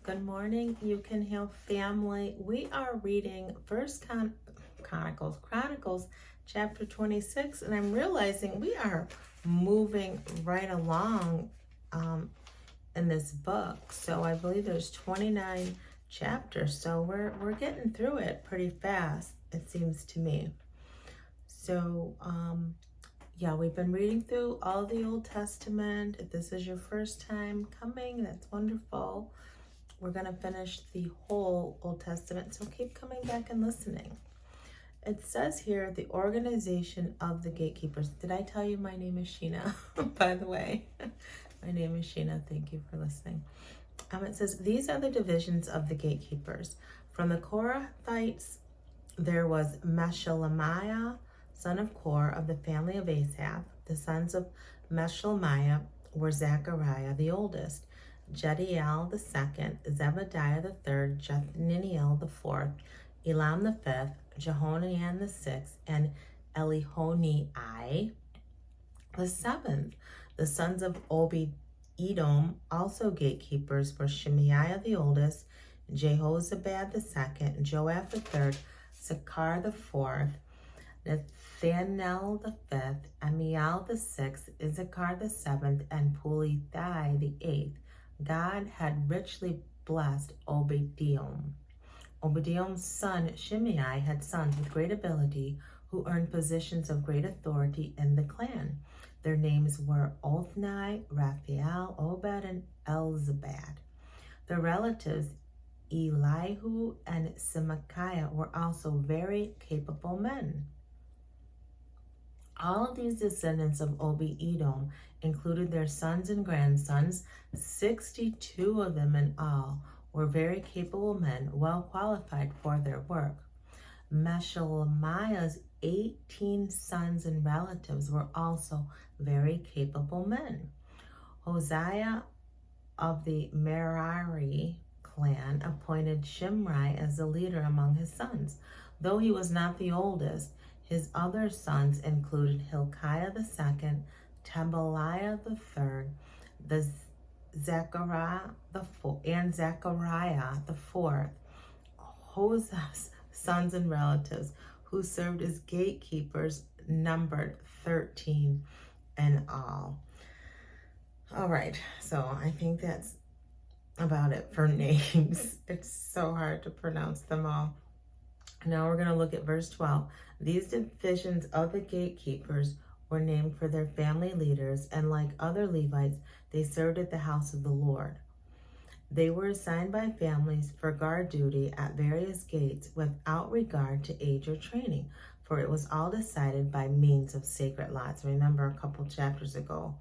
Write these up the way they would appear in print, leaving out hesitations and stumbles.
Good morning, You Can Heal family. We are reading Chronicles, chapter 26, and I'm realizing we are moving right along in this book. So I believe there's 29 chapters, so we're getting through it pretty fast, it seems to me. So yeah, we've been reading through all the Old Testament. If this is your first time coming, that's wonderful. We're going to finish the whole Old Testament, so keep coming back and listening. It says here, the organization of the gatekeepers. Did I tell you my name is Shena, by the way? My name is Shena. Thank you for listening. It says, these are the divisions of the gatekeepers. From the Korathites, there was Meshelemiah, son of Kor, of the family of Asaph. The sons of Meshelemiah were Zechariah, the oldest, Jediel the second, Zebediah the third, Jethniel the fourth, Elam the fifth, Jehonanan the sixth, and Elihonai the seventh. The sons of Obed-Edom, also gatekeepers, were Shemaiah the oldest, Jehozabad the second, Joab the third, Sakar the fourth, Nathanael the fifth, Amiel the sixth, Issachar the seventh, and Pulithai the eighth. God had richly blessed Obed-Edom. Obed-Edom's son Shimei had sons with great ability who earned positions of great authority in the clan. Their names were Othni, Raphael, Obed, and Elzabad. Their relatives Elihu and Semachiah were also very capable men. All of these descendants of Obed-Edom included their sons and grandsons. 62 of them in all were very capable men, well qualified for their work. Meshelemiah's 18 sons and relatives were also very capable men. Hosea of the Merari clan appointed Shimri as the leader among his sons. Though he was not the oldest, his other sons included Hilkiah the second, Tabaliah the third, Zechariah the fourth. Hosea's sons and relatives who served as gatekeepers numbered 13 in all. All right, so I think that's about it for names. It's so hard to pronounce them all. Now we're going to look at verse 12. These divisions of the gatekeepers were named for their family leaders, and like other Levites, they served at the house of the Lord. They were assigned by families for guard duty at various gates without regard to age or training, for it was all decided by means of sacred lots. Remember, a couple chapters ago,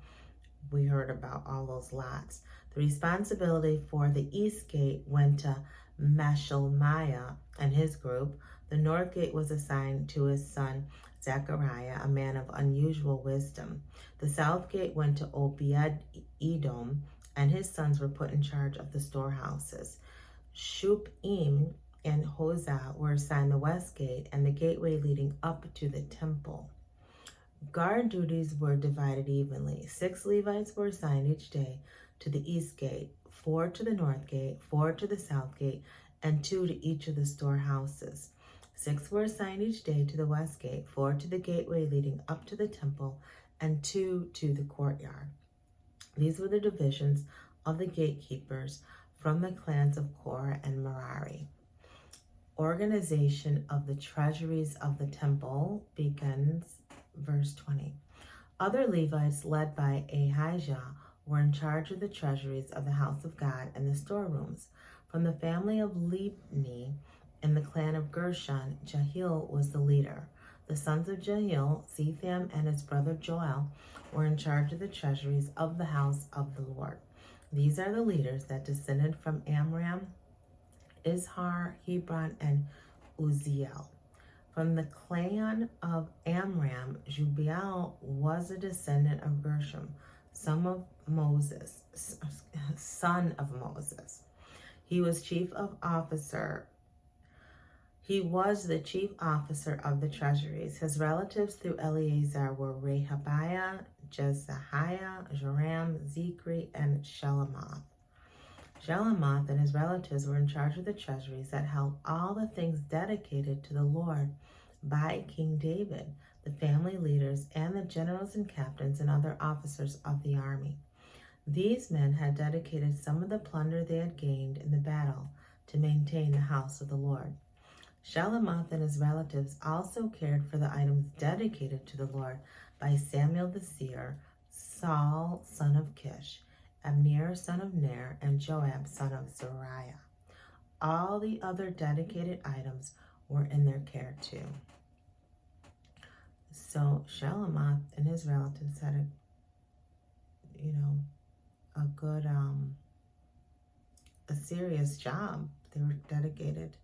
we heard about all those lots. The responsibility for the east gate went to Meshelemiah and his group. The north gate was assigned to his son Zechariah, a man of unusual wisdom. The south gate went to Obed-Edom, and his sons were put in charge of the storehouses. Shupim and Hosea were assigned the west gate and the gateway leading up to the temple. Guard duties were divided evenly. 6 Levites were assigned each day to the east gate, 4 to the north gate, 4 to the south gate, and 2 to each of the storehouses. 6 were assigned each day to the west gate, 4 to the gateway leading up to the temple, and 2 to the courtyard. These were the divisions of the gatekeepers from the clans of Korah and Merari. Organization of the treasuries of the temple begins verse 20. Other Levites led by Ahijah were in charge of the treasuries of the house of God and the storerooms. From the family of Libni in the clan of Gershon, Jehiel was the leader. The sons of Jehiel, Zetham and his brother Joel, were in charge of the treasuries of the house of the Lord. These are the leaders that descended from Amram, Izhar, Hebron, and Uzziel. From the clan of Amram, Jubiel was a descendant of Gershom, son of Moses. He was the chief officer of the treasuries. His relatives through Eleazar were Rehabiah, Jezahiah, Joram, Zikri, and Shelomoth. Shelomoth and his relatives were in charge of the treasuries that held all the things dedicated to the Lord by King David, the family leaders, and the generals and captains and other officers of the army. These men had dedicated some of the plunder they had gained in the battle to maintain the house of the Lord. Shelomoth and his relatives also cared for the items dedicated to the Lord by Samuel the seer, Saul son of Kish, Abner son of Ner, and Joab son of Zeruiah. All the other dedicated items were in their care too. So Shelomoth and his relatives had a good, a serious job. They were dedicated.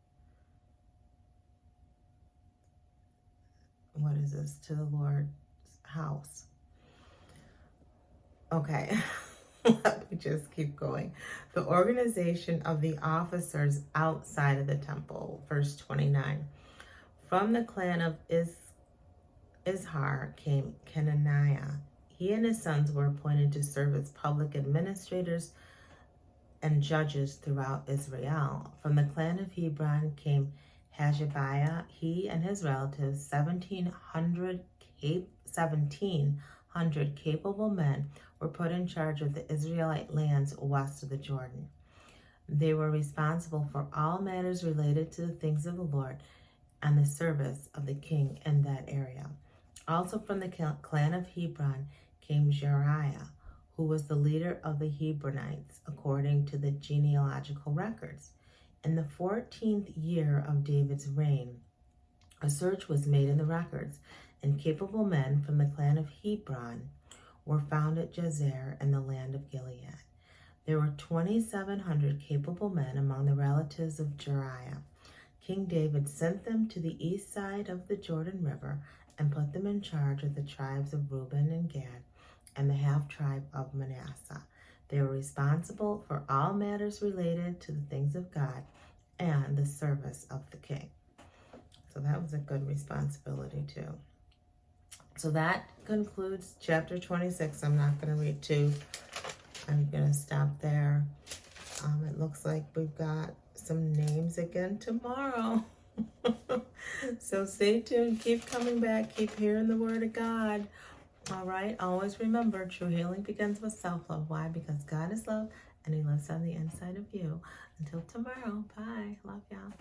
What is this? To the Lord's house. Okay. Let me just keep going. The organization of the officers outside of the temple, verse 29. From the clan of Izhar came Kenaniah. He and his sons were appointed to serve as public administrators and judges throughout Israel. From the clan of Hebron came Hashabiah. He and his relatives, 1,700 capable men, were put in charge of the Israelite lands west of the Jordan. They were responsible for all matters related to the things of the Lord and the service of the king in that area. Also from the clan of Hebron came Jeriah, who was the leader of the Hebronites, according to the genealogical records. In the 14th year of David's reign, a search was made in the records, and capable men from the clan of Hebron were found at Jazer in the land of Gilead. There were 2,700 capable men among the relatives of Jeriah. King David sent them to the east side of the Jordan River and put them in charge of the tribes of Reuben and Gad and the half-tribe of Manasseh. They were responsible for all matters related to the things of God and the service of the king. So that was a good responsibility too. So that concludes chapter 26. I'm not going to read 2. I'm going to stop there. It looks like we've got some names again tomorrow. So stay tuned. Keep coming back. Keep hearing the word of God. All right. Always remember, true healing begins with self-love. Why? Because God is love and he lives on the inside of you. Until tomorrow. Bye. Love y'all.